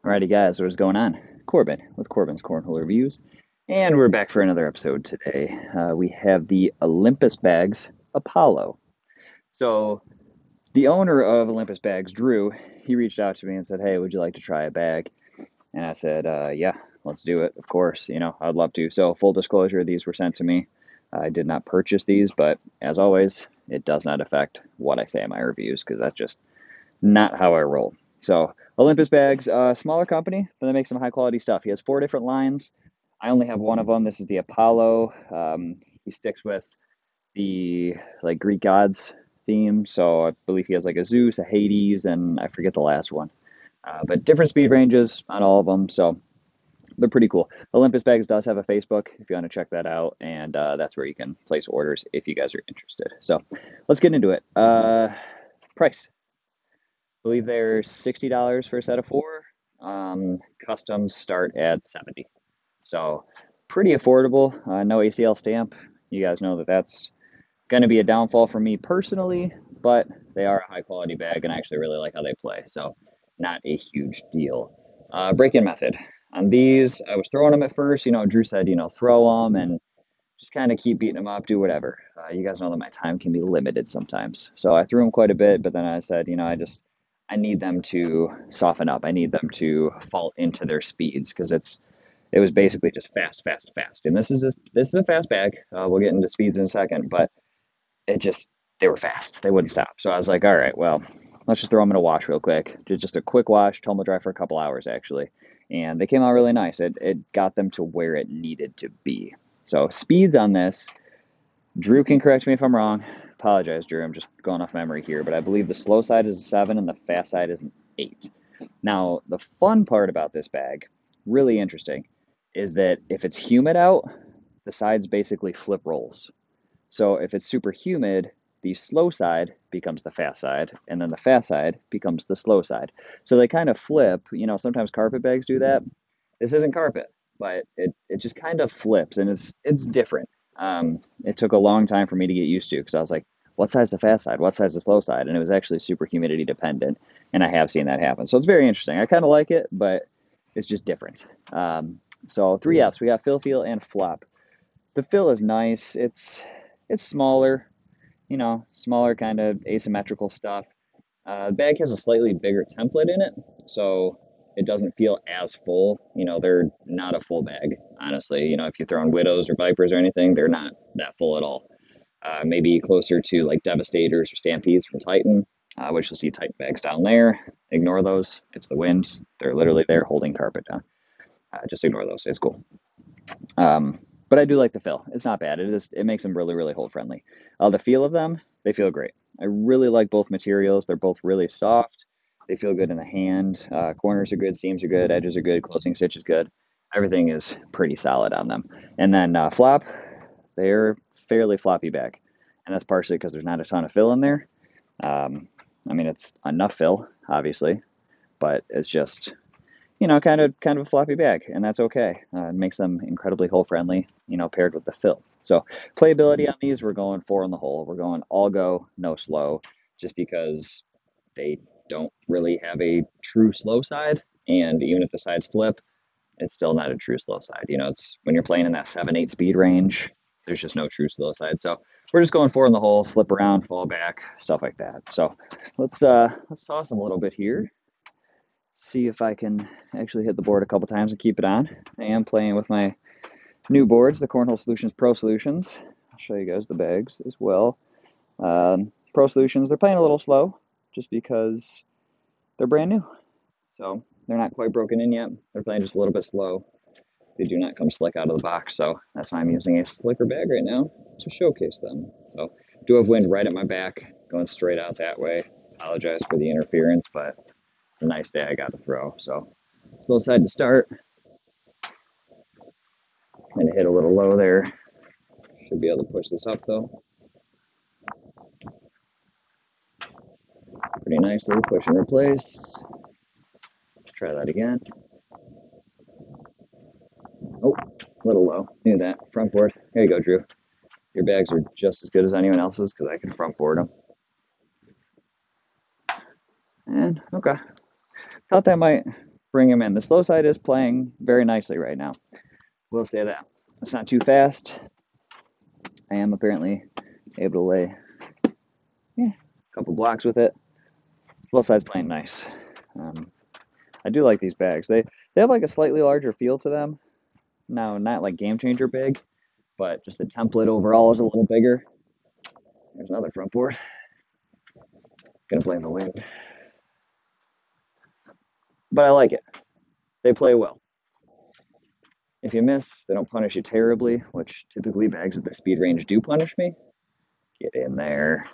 Alrighty, guys, what is going on? Corbin with Corbin's Cornhole Reviews, and we're back for another episode today. We have the Olympus Bags Apollo. So, the owner of Olympus Bags, Drew, he reached out to me and said, "Hey, would you like to try a bag?" And I said, "Yeah, let's do it. Of course, I'd love to." So, full disclosure, these were sent to me. I did not purchase these, but as always, it does not affect what I say in my reviews because that's just not how I roll. So Olympus Bags, smaller company, but they make some high quality stuff. He has four different lines. I only have one of them. This is the Apollo. He sticks with the Greek gods theme. So I believe he has like a Zeus, a Hades, and I forget the last one. But different speed ranges on all of them. So they're pretty cool. Olympus Bags does have a Facebook if you want to check that out, and that's where you can place orders if you guys are interested. So let's get into it. Price. Believe they're $60 for a set of four. Customs start at 70. So pretty affordable. No ACL stamp. You guys know that that's going to be a downfall for me personally, but they are a high quality bag and I actually really like how they play. So not a huge deal. Break-in method. On these, I was throwing them at first. Drew said, throw them and just kind of keep beating them up, do whatever. You guys know that my time can be limited sometimes. So I threw them quite a bit, but then I said, I need them to soften up. I need them to fall into their speeds because it was basically just fast, fast, fast. And this is a fast bag. We'll get into speeds in a second, but it just they were fast. They wouldn't stop. So I was like, all right, well, let's just throw them in a wash real quick. Just a quick wash, tell them to dry for a couple hours actually, and they came out really nice. It got them to where it needed to be. So speeds on this, Drew can correct me if I'm wrong. Apologize, Drew. I'm just going off memory here, but I believe the slow side is a 7 and the fast side is an 8. Now, the fun part about this bag, really interesting, is that if it's humid out, the sides basically flip rolls. So if it's super humid, the slow side becomes the fast side, and then the fast side becomes the slow side. So they kind of flip. Sometimes carpet bags do that. This isn't carpet, but it just kind of flips, and it's different. It took a long time for me to get used to because I was like, what side's the fast side? What side's the slow side? And it was actually super humidity dependent, and I have seen that happen. So it's very interesting. I kind of like it, but it's just different. So three Fs. We got fill, feel, and flop. The fill is nice. It's smaller, smaller kind of asymmetrical stuff. The bag has a slightly bigger template in it, so it doesn't feel as full. They're not a full bag, honestly. If you throw in widows or vipers or anything, they're not that full at all. Maybe closer to like devastators or stampedes from Titan, which you'll see Titan bags down there. Ignore those. It's the wind. They're literally there holding carpet down. Just ignore those. It's cool. But I do like the fill. It's not bad. It makes them really, really hold friendly. The feel of them, they feel great. I really like both materials. They're both really soft. They feel good in the hand. Corners are good, seams are good, edges are good, closing stitch is good. Everything is pretty solid on them. And then flop, they're fairly floppy back, and that's partially because there's not a ton of fill in there. It's enough fill, obviously, but it's just kind of a floppy bag, and that's okay. It makes them incredibly hole friendly, paired with the fill. So playability on these, we're going 4 on the hole. We're going all go, no slow, just because they don't really have a true slow side, and even if the sides flip, it's still not a true slow side. It's when you're playing in that 7-8 speed range, there's just no true slow side. So we're just going 4 in the hole, slip around, fall back, stuff like that. So let's toss them a little bit here. See if I can actually hit the board a couple times and keep it on. I am playing with my new boards, the Cornhole Solutions Pro Solutions. I'll show you guys the bags as well. Pro Solutions, they're playing a little slow just because they're brand new. So they're not quite broken in yet. They're playing just a little bit slow. They do not come slick out of the box, so that's why I'm using a slicker bag right now to showcase them. So do have wind right at my back, going straight out that way. Apologize for the interference, but it's a nice day I got to throw. So slow side to start. I'm going to hit a little low there. Should be able to push this up though. Pretty nicely. Push and replace. Let's try that again. Oh, a little low. Knew that. Front board. There you go, Drew. Your bags are just as good as anyone else's because I can front board them. And okay. Thought that might bring him in. The slow side is playing very nicely right now. We'll say that. It's not too fast. I am apparently able to lay a couple blocks with it. Slow side's playing nice. I do like these bags. They have like a slightly larger feel to them. Now, not like game changer big, but just the template overall is a little bigger. There's another front board. Gonna play in the wind. But I like it. They play well. If you miss, they don't punish you terribly, which typically bags at the speed range do punish me. Get in there.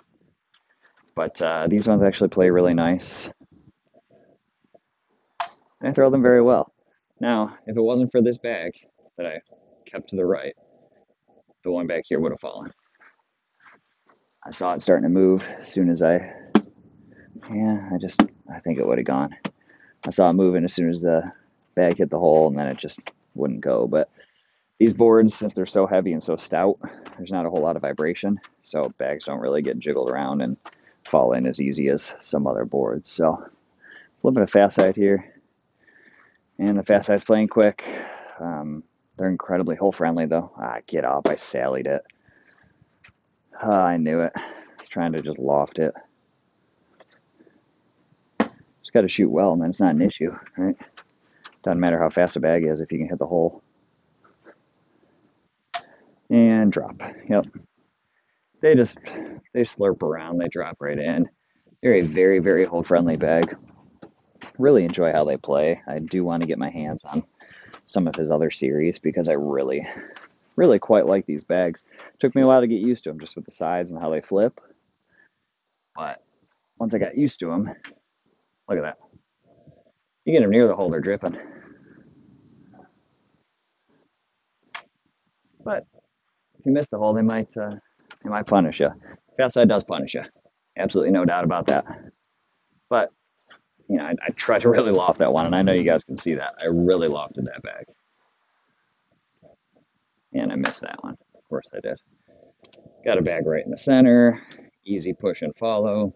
But these ones actually play really nice. And I throw them very well. Now, if it wasn't for this bag that I kept to the right, the one back here would have fallen. I saw it starting to move as soon as I think it would have gone. I saw it moving as soon as the bag hit the hole, and then it just wouldn't go. But these boards, since they're so heavy and so stout, there's not a whole lot of vibration, so bags don't really get jiggled around and fall in as easy as some other boards. So flipping a fast side here, and the fast side's playing quick. They're incredibly hole friendly though. Get up, I sallied it. I knew it. I was trying to just loft it. Just got to shoot well, and then it's not an issue, right? Doesn't matter how fast a bag is if you can hit the hole. And drop. Yep. They slurp around. They drop right in. They're a very, very hole friendly bag. Really enjoy how they play. I do want to get my hands on some of his other series because I really, really quite like these bags. Took me a while to get used to them just with the sides and how they flip. But once I got used to them, look at that. You get them near the hole, they're dripping. But if you miss the hole, they might punish you. Fast side does punish you. Absolutely no doubt about that. But I tried to really loft that one, and I know you guys can see that. I really lofted that bag. And I missed that one. Of course I did. Got a bag right in the center. Easy push and follow.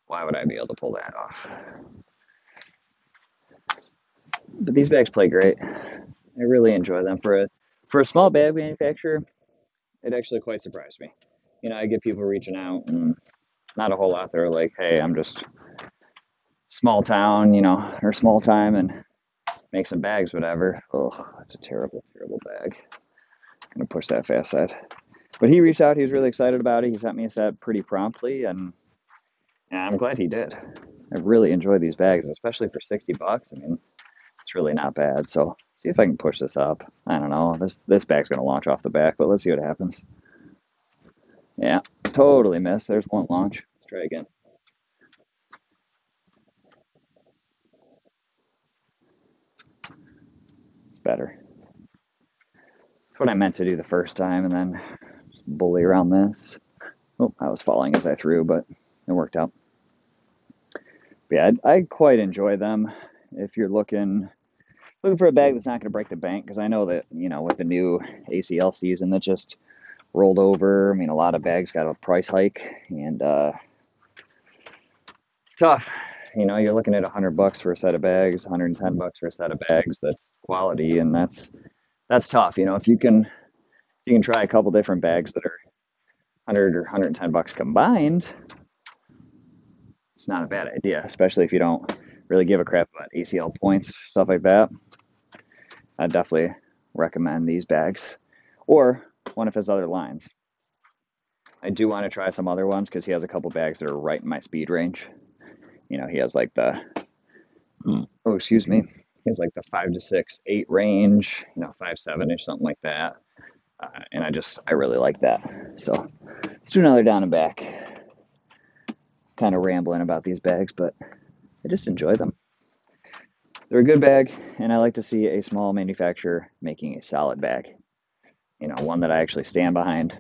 Why would I be able to pull that off? But these bags play great. I really enjoy them. For a small bag manufacturer, it actually quite surprised me. I get people reaching out, and not a whole lot. They're like, hey, I'm just small town, or small time, and make some bags, whatever. Ugh, that's a terrible, terrible bag. I'm going to push that fast side. But he reached out. He was really excited about it. He sent me a set pretty promptly, and I'm glad he did. I really enjoy these bags, especially for $60. I mean, it's really not bad. So see if I can push this up. I don't know. This bag's going to launch off the back, but let's see what happens. Yeah, totally missed. There's one launch. Let's try again. It's better. That's what I meant to do the first time, and then just bully around this. Oh, I was falling as I threw, but it worked out. But yeah, I quite enjoy them. If you're looking for a bag that's not going to break the bank, because I know that, with the new ACL season that just rolled over, I mean, a lot of bags got a price hike, and it's tough. You're looking at $100 for a set of bags, $110 for a set of bags. That's quality, and that's tough. If you can try a couple different bags that are 100 or $110 combined, it's not a bad idea, especially if you don't really give a crap about ACL points, stuff like that. I definitely recommend these bags or one of his other lines. I do want to try some other ones because he has a couple bags that are right in my speed range. He has like the, he has like the 5 to 6, 8 range, 5, 7-ish, something like that. And I really like that. So let's do another down and back. Kind of rambling about these bags, but I just enjoy them. They're a good bag, and I like to see a small manufacturer making a solid bag. One that I actually stand behind,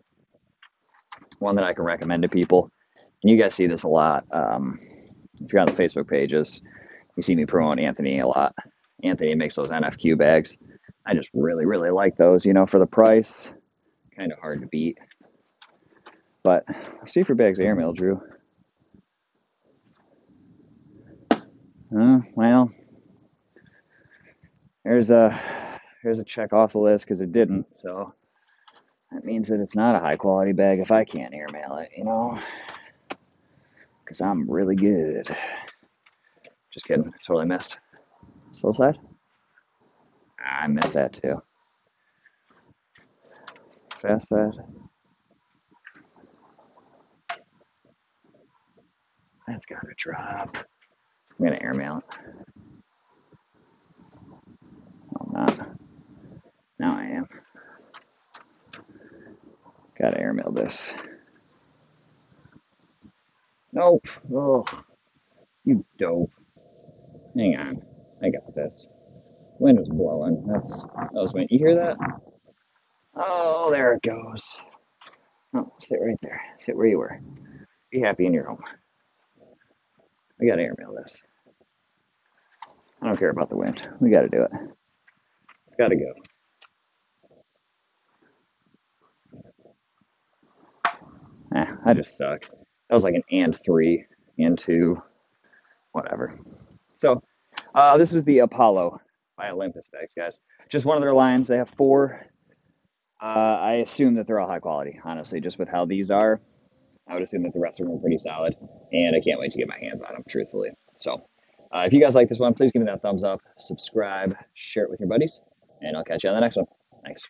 one that I can recommend to people. And you guys see this a lot. If you're on the Facebook pages, you see me promote Anthony a lot. Anthony makes those NFQ bags. I just really, really like those, for the price. Kind of hard to beat. But let's see if your bag's airmail, Drew. Well, There's a check off the list because it didn't. So that means that it's not a high quality bag if I can't airmail it, you know, because I'm really good. Just kidding. Totally missed. Slow side? I missed that too. Fast side? That's got to drop. I'm going to airmail it. No, I'm not. Now I am. Got to airmail this. Nope. Oh, you dope. Hang on. I got this. Wind was blowing. That was wind. You hear that? Oh, there it goes. Oh, sit right there. Sit where you were. Be happy in your home. We gotta airmail this. I don't care about the wind. We gotta do it. It's gotta go. I just suck. That was like an and three, and two, whatever. So, this was the Apollo by Olympus bags, guys. Just one of their lines. They have four. I assume that they're all high quality, honestly, just with how these are. I would assume that the rest of them are pretty solid, and I can't wait to get my hands on them, truthfully. So, if you guys like this one, please give me that thumbs up, subscribe, share it with your buddies, and I'll catch you on the next one. Thanks.